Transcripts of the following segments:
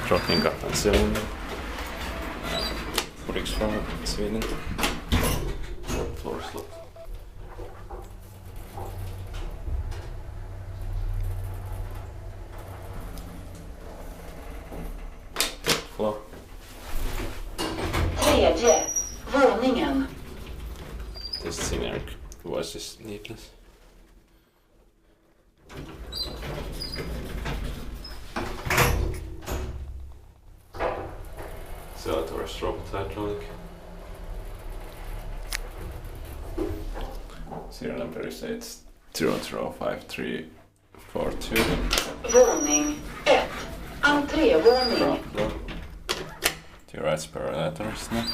Drottninggatan 7, Hudiksvall, Sweden. Floor slot. Floor. Tredje våningen. This generic voice is needless. So to our robot hydraulic. Serial number is 8005342. Våning 1. Entrévåning. Ground floor. To your right spiralators now.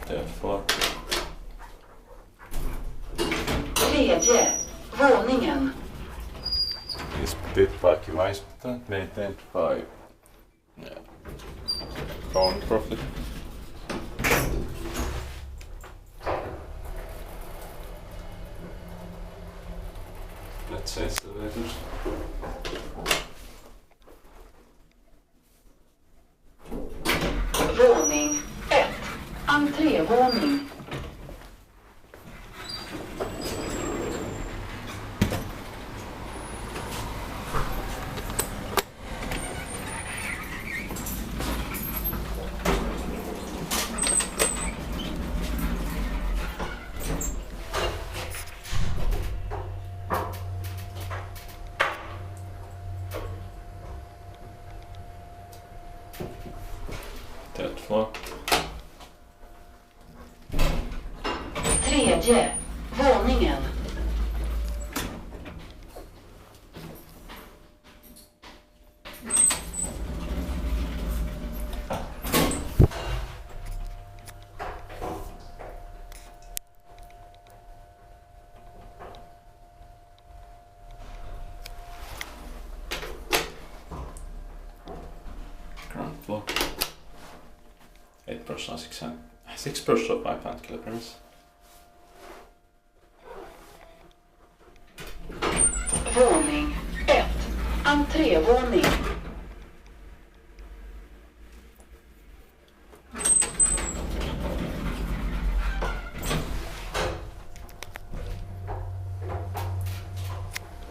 Third floor. Tredje våningen. Is bit like device maintained by Kone profit. Let's say elevators. Våning 1. Entrévåning. Third floor. Tredje våningen. Ground floor. 8 personal 6 personal 500 kilograms. Våning 1. Entrévåning.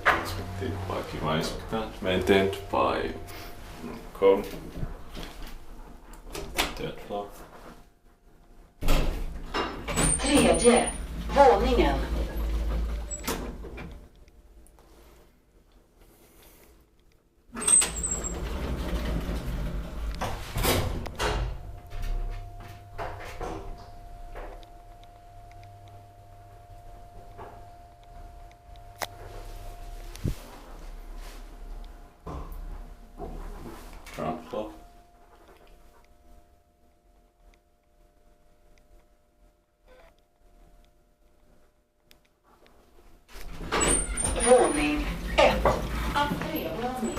Expected by device maintained by Kone. Third floor. Tredje våningen. Ground floor. Våning 1. Entrévåning.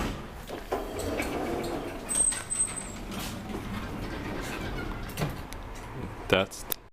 That's